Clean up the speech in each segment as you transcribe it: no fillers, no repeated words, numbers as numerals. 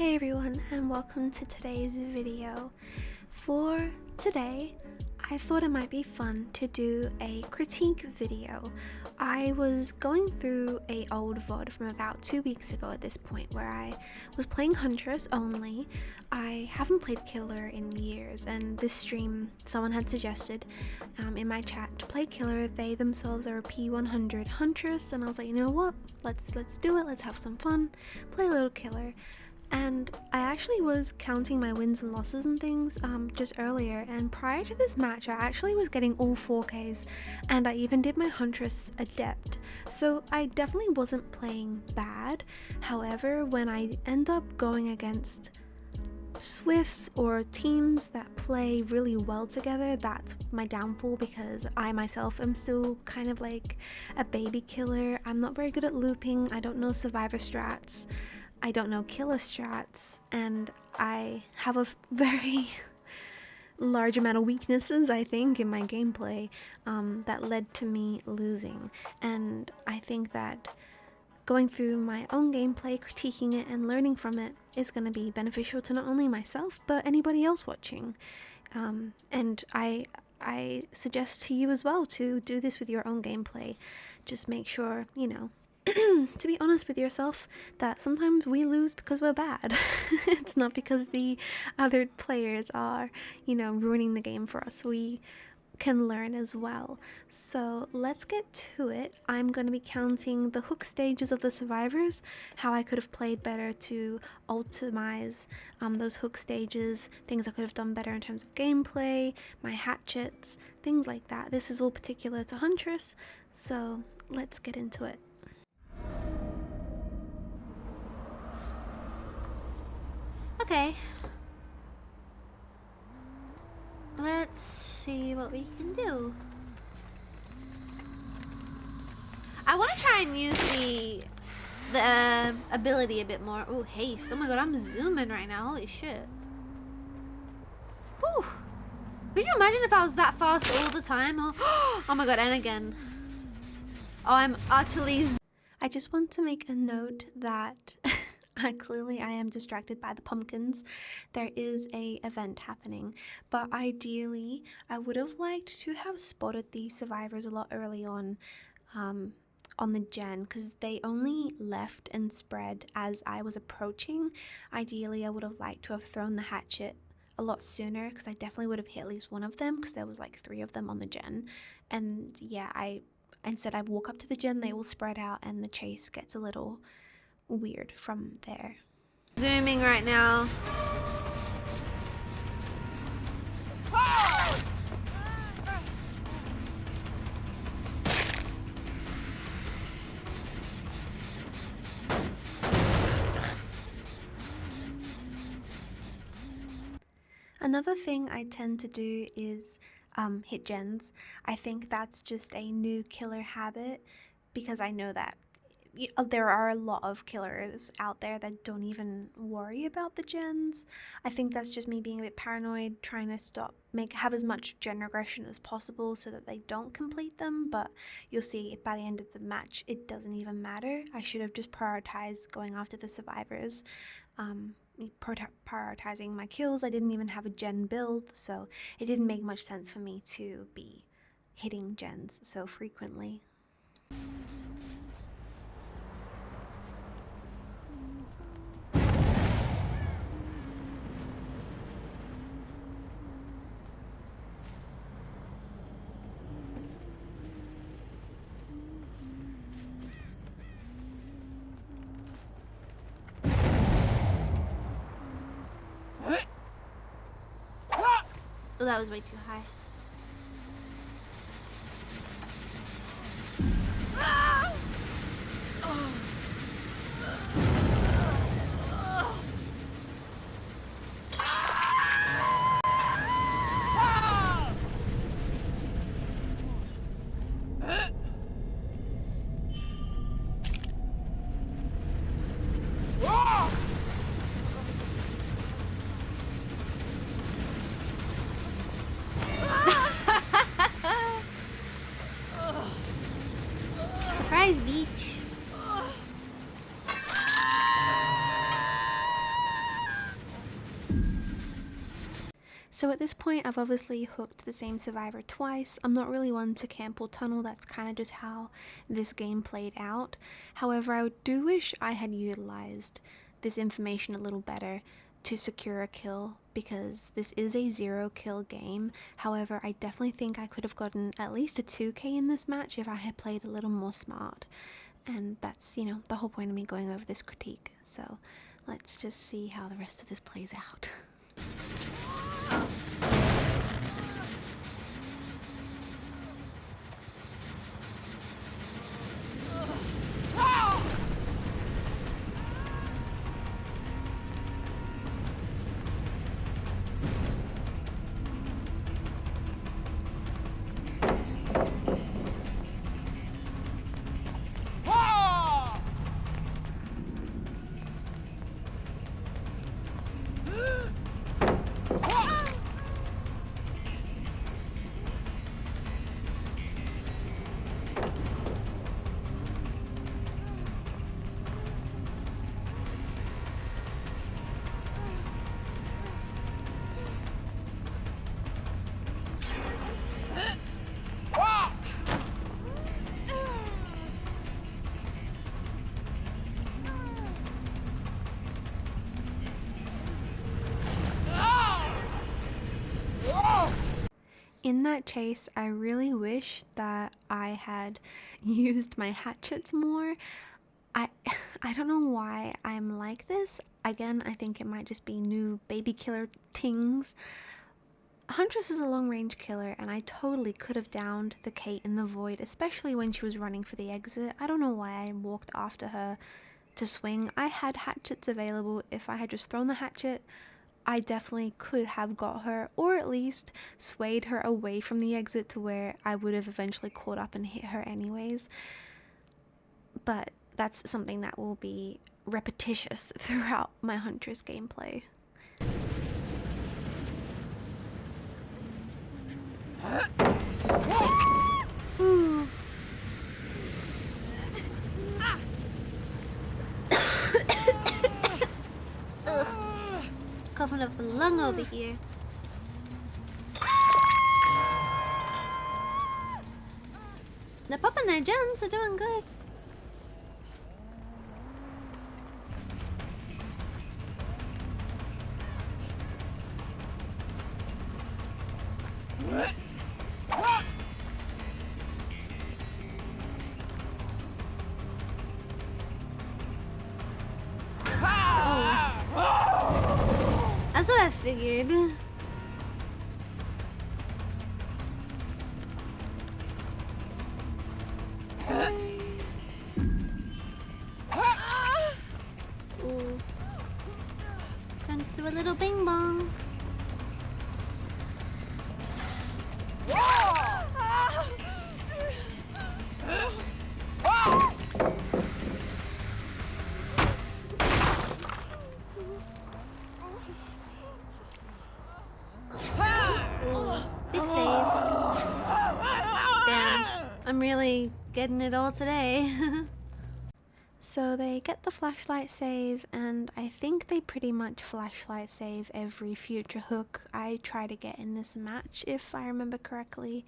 Hey everyone, and welcome to today's video. For today, I thought it might be fun to do a critique video. I was going through a old VOD from about 2 weeks ago at this point where I was playing Huntress only. I haven't played Killer in years, and this stream someone had suggested in my chat to play Killer. They themselves are a P100 Huntress, and I was like, you know what, let's do it, let's have some fun, play a little Killer. And I actually was counting my wins and losses and things just earlier, and prior to this match I actually was getting all 4Ks, and I even did my Huntress Adept, so I definitely wasn't playing bad. However, when I end up going against SWFs or teams that play really well together, that's my downfall, because I myself am still kind of like a baby killer. I'm not very good at looping, I don't know survivor strats, I don't know killer strats, and I have a very large amount of weaknesses, I think, in my gameplay that led to me losing. And I think that going through my own gameplay, critiquing it and learning from it is going to be beneficial to not only myself but anybody else watching. And I suggest to you as well to do this with your own gameplay. Just make sure, you know, to be honest with yourself, that sometimes we lose because we're bad. It's not because the other players are, you know, ruining the game for us. We can learn as well. So let's get to it. I'm going to be counting the hook stages of the survivors, how I could have played better to optimize those hook stages, things I could have done better in terms of gameplay, my hatchets, things like that. This is all particular to Huntress, so let's get into it. Okay, let's see what we can do. I want to try and use the ability a bit more. Oh, haste. Oh my god, I'm zooming right now. Holy shit. Whew. Could you imagine if I was that fast all the time? Oh my god, and again. Oh, I'm utterly... I just want to make a note that... Clearly I am distracted by the pumpkins. There is a event happening, but ideally I would have liked to have spotted the survivors a lot early on the gen, because they only left and spread as I was approaching. Ideally I would have liked to have thrown the hatchet a lot sooner, because I definitely would have hit at least one of them, because there was like 3 of them on the gen. And yeah, instead I walk up to the gen, they all spread out, and the chase gets a little weird from there. Zooming right now. Another thing I tend to do is hit gens. I think that's just a new killer habit, because I know that there are a lot of killers out there that don't even worry about the gens. I think that's just me being a bit paranoid, trying to have as much gen regression as possible so that they don't complete them, but you'll see by the end of the match it doesn't even matter. I should have just prioritized going after the survivors, prioritizing my kills. I didn't even have a gen build, so it didn't make much sense for me to be hitting gens so frequently. Oh, that was way too high. So at this point, I've obviously hooked the same survivor twice. I'm not really one to camp or tunnel, that's kind of just how this game played out. However, I do wish I had utilized this information a little better to secure a kill, because this is a 0 kill game. However, I definitely think I could have gotten at least a 2k in this match if I had played a little more smart. And that's, you know, the whole point of me going over this critique. So let's just see how the rest of this plays out. In that chase, I really wish that I had used my hatchets more. I don't know why I'm like this. Again, I think it might just be new baby killer tings. Huntress is a long range killer, and I totally could have downed the Kate in the void, especially when she was running for the exit. I don't know why I walked after her to swing. I had hatchets available. If I had just thrown the hatchet, I definitely could have got her, or at least swayed her away from the exit to where I would have eventually caught up and hit her anyways. But that's something that will be repetitious throughout my Huntress gameplay. Ooh. Coughing up a lung over here. The Papa and their Jones are doing good. That's what I figured. Ooh. Time to do a little bing bong. Big save. Damn, I'm really getting it all today. So they get the flashlight save, and I think they pretty much flashlight save every future hook I try to get in this match, if I remember correctly.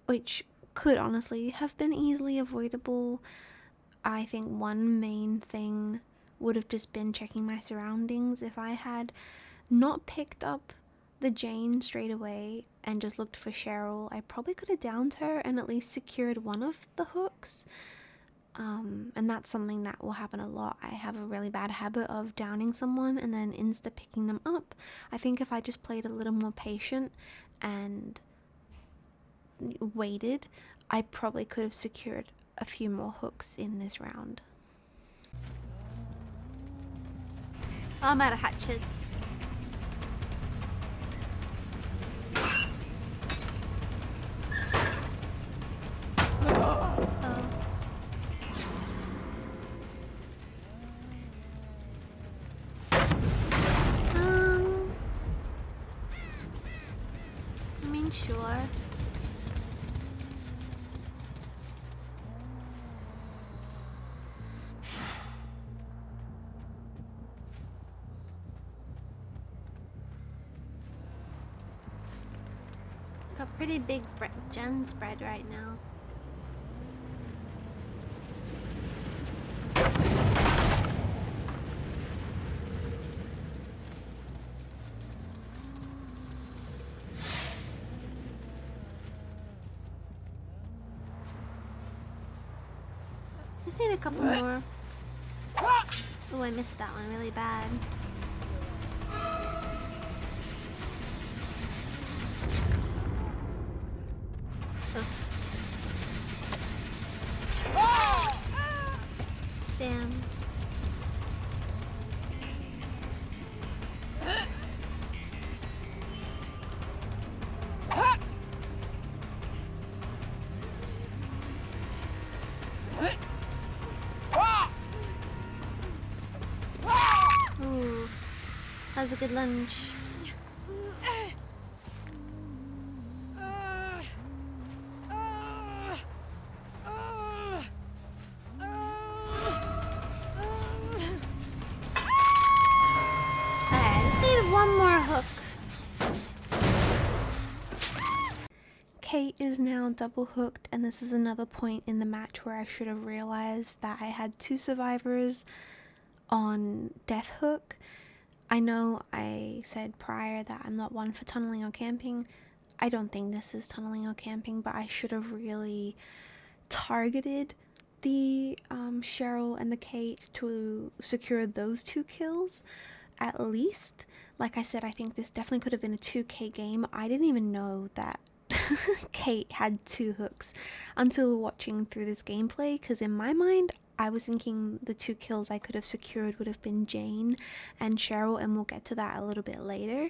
Which could honestly have been easily avoidable. I think one main thing would have just been checking my surroundings. If I had not picked up the Jane straight away and just looked for Cheryl, I probably could have downed her and at least secured one of the hooks. And that's something that will happen a lot. I have a really bad habit of downing someone and then insta picking them up. I think if I just played a little more patient and waited, I probably could have secured a few more hooks in this round. I'm out of hatchets. Sure. a pretty big gen spread right now. Just need a couple more. Oh, I missed that one really bad. Oof. Damn. Ooh, that was a good lunge. One more hook. Kate is now double hooked, and this is another point in the match where I should have realized that I had two survivors on death hook. I know I said prior that I'm not one for tunneling or camping. I don't think this is tunneling or camping, but I should have really targeted the Cheryl and the Kate to secure those two kills at least. Like I said, I think this definitely could have been a 2K game. I didn't even know that Kate had two hooks until watching through this gameplay, because in my mind I was thinking the two kills I could have secured would have been Jane and Cheryl, and we'll get to that a little bit later.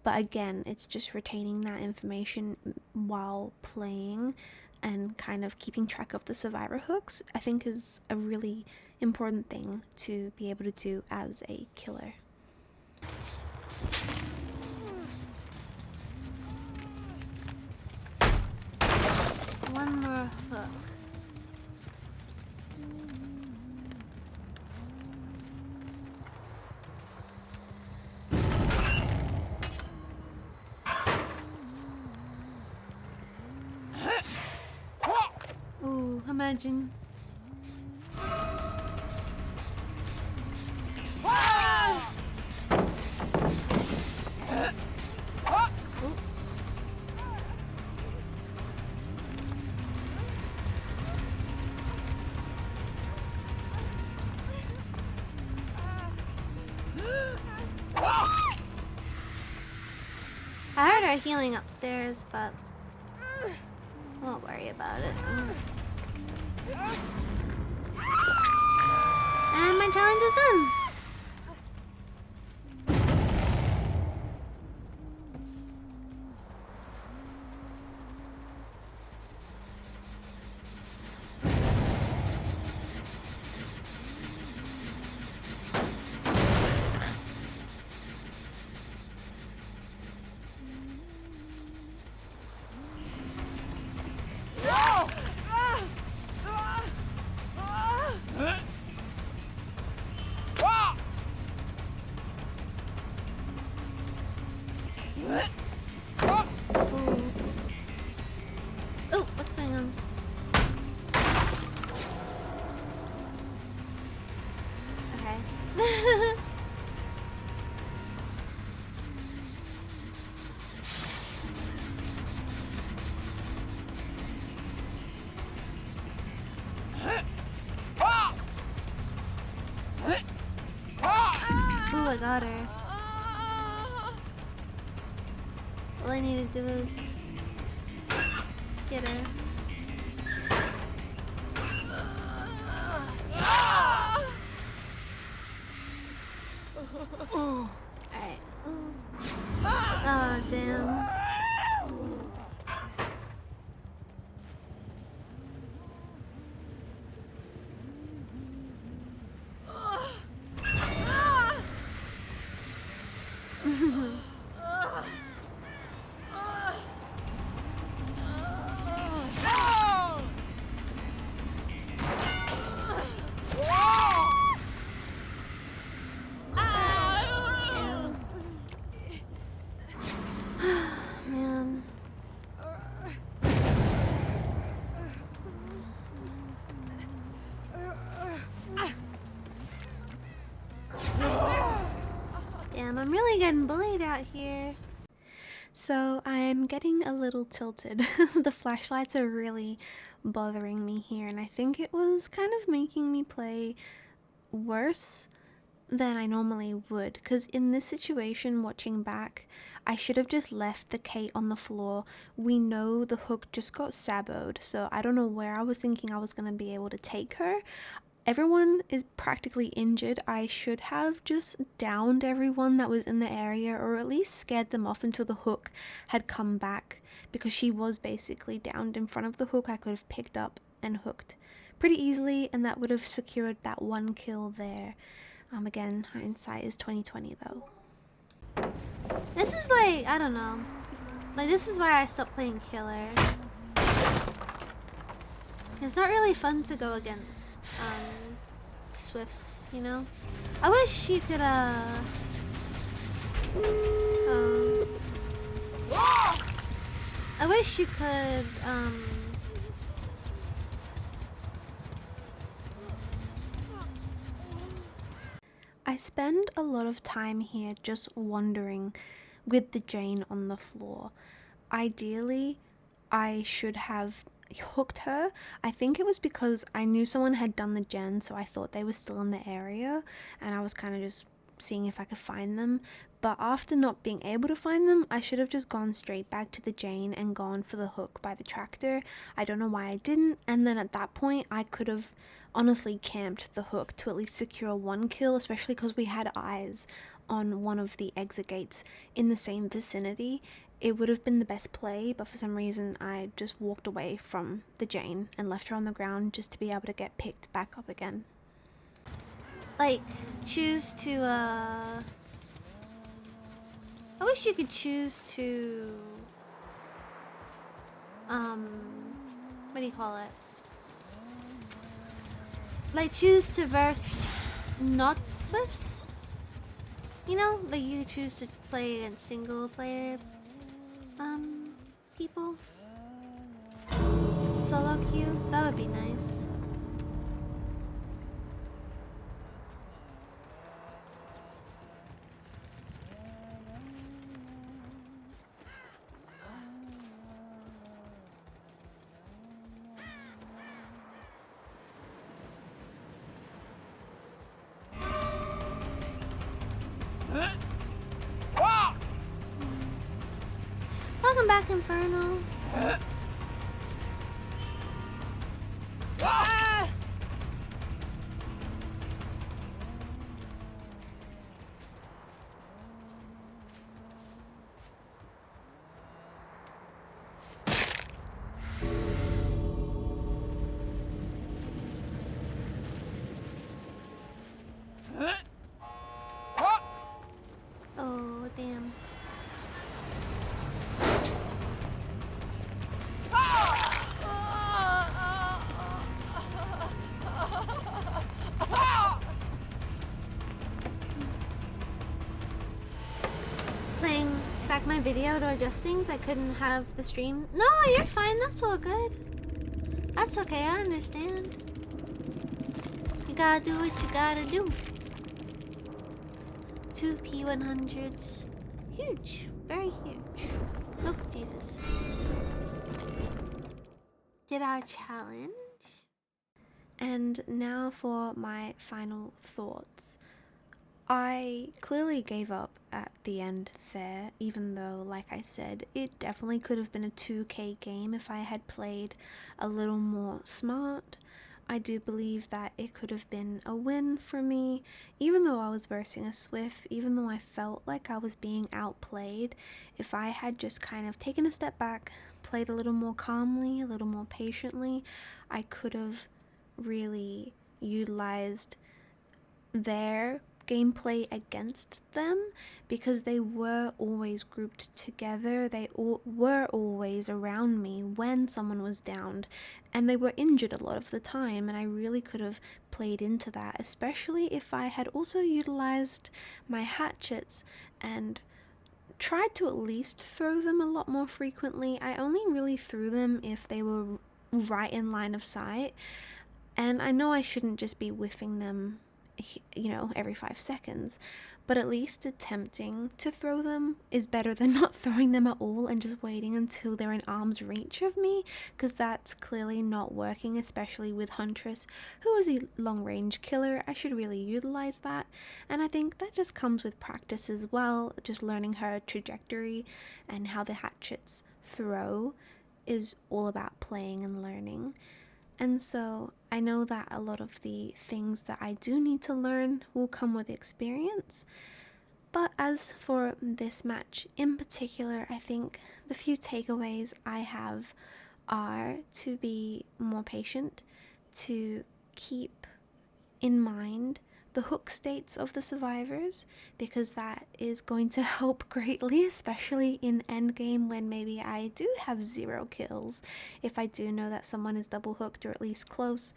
But again, it's just retaining that information while playing and kind of keeping track of the survivor hooks, I think is a really important thing to be able to do as a killer. One more hook. Ooh, imagine. I heard her healing upstairs, but won't worry about it. And my challenge is done. Oh, what's going on? Okay. Ooh, I got her. All I need to do is get her. Alright. Oh, damn. I'm really getting bullied out here. So I'm getting a little tilted. The flashlights are really bothering me here, and I think it was kind of making me play worse than I normally would, because in this situation, watching back, I should have just left the Kate on the floor. We know the hook just got saboed, so I don't know where I was thinking I was going to be able to take her. Everyone is practically injured. I should have just downed everyone that was in the area, or at least scared them off until the hook had come back, because she was basically downed in front of the hook. I could have picked up and hooked pretty easily, and that would have secured that one kill there. Again, hindsight is 2020 though. This is like, I don't know. Like, this is why I stopped playing killer. It's not really fun to go against Swifts, you know? I wish you could I wish you could I spend a lot of time here just wandering with the Jane on the floor. Ideally, I should have hooked her. I think it was because I knew someone had done the gen, so I thought they were still in the area, and I was kind of just seeing if I could find them. But after not being able to find them, I should have just gone straight back to the Jane and gone for the hook by the tractor. I don't know why I didn't, and then at that point I could have honestly camped the hook to at least secure one kill, especially because we had eyes on one of the exit gates in the same vicinity. It would have been the best play, but for some reason I just walked away from the Jane and left her on the ground just to be able to get picked back up again. Like, choose to, I wish you could choose to, what do you call it? Like, choose to verse not Swifts? You know, like you choose to play against single player, people. Solo queue, that would be nice. Welcome back, Inferno. Oh, damn. Playing back my video to adjust things. I couldn't have the stream. No, you're fine. That's all good. That's okay. I understand. You gotta do what you gotta do. 2 P100s. Huge. Very huge. Oh, Jesus. Did our challenge. And now for my final thoughts. I clearly gave up at the end there, even though, like I said, it definitely could have been a 2K game if I had played a little more smart. I do believe that it could have been a win for me, even though I was versing a Swift, even though I felt like I was being outplayed. If I had just kind of taken a step back, played a little more calmly, a little more patiently, I could have really utilized their gameplay against them, because they were always grouped together. They were always around me when someone was downed, and they were injured a lot of the time, and I really could have played into that, especially if I had also utilized my hatchets and tried to at least throw them a lot more frequently. I only really threw them if they were right in line of sight, and I know I shouldn't just be whiffing them, you know, every 5 seconds, but at least attempting to throw them is better than not throwing them at all and just waiting until they're in arm's reach of me, because that's clearly not working, especially with Huntress, who is a long-range killer. I should really utilize that, and I think that just comes with practice as well, just learning her trajectory and how the hatchets throw is all about playing and learning. And so I know that a lot of the things that I do need to learn will come with experience. But as for this match in particular, I think the few takeaways I have are to be more patient, to keep in mind the hook states of the survivors, because that is going to help greatly, especially in endgame when maybe I do have 0 kills. If I do know that someone is double hooked or at least close,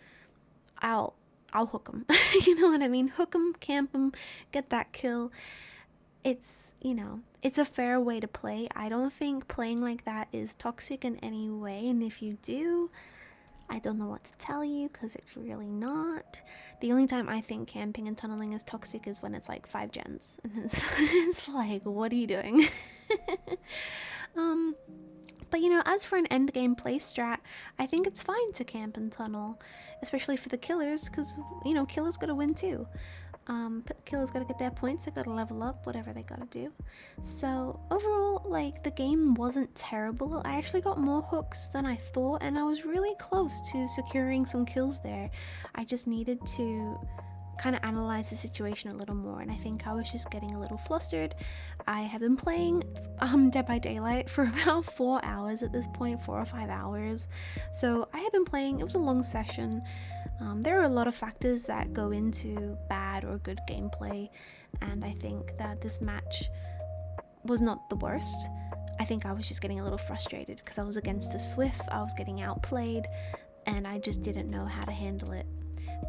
I'll hook them. You know what I mean? Hook them, camp them, get that kill. It's, you know, it's a fair way to play. I don't think playing like that is toxic in any way, and if you do, I don't know what to tell you, because it's really not. The only time I think camping and tunneling is toxic is when it's like 5 gens, and it's like, what are you doing? But you know, as for an endgame play strat, I think it's fine to camp and tunnel, especially for the killers, because, you know, killers gotta win too. Killers gotta get their points, they gotta level up, whatever they gotta do. So overall, like, the game wasn't terrible. I actually got more hooks than I thought, and I was really close to securing some kills there. I just needed to kind of analyze the situation a little more, and I think I was just getting a little flustered. I have been playing Dead by Daylight for about 4 hours at this point, 4 or 5 hours. So I have been playing. It was a long session. There are a lot of factors that go into bad or good gameplay, and I think that this match was not the worst. I think I was just getting a little frustrated because I was against a SWF, I was getting outplayed, and I just didn't know how to handle it.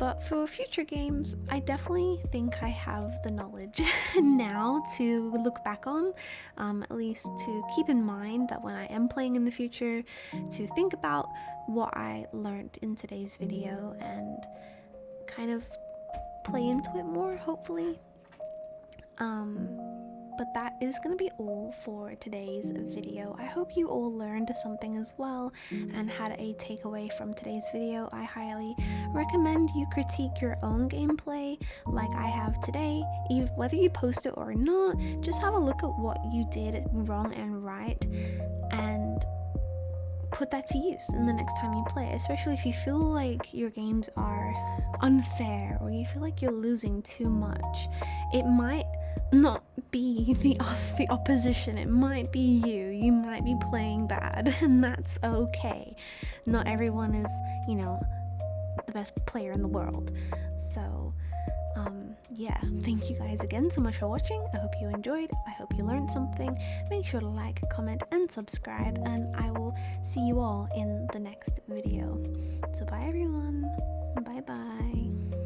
But for future games, I definitely think I have the knowledge now to look back on, at least to keep in mind that when I am playing in the future, to think about what I learned in today's video and kind of play into it more, hopefully. But that is going to be all for today's video. I hope you all learned something as well and had a takeaway from today's video. I highly recommend you critique your own gameplay like I have today. Whether you post it or not, just have a look at what you did wrong and right and put that to use in the next time you play, especially if you feel like your games are unfair or you feel like you're losing too much. It might not be the opposition, it might be you might be playing bad, and that's okay. Not everyone is, you know, the best player in the world. So yeah, thank you guys again so much for watching. I hope you enjoyed, I hope you learned something. Make sure to like, comment and subscribe, and I will see you all in the next video. So bye everyone, bye bye.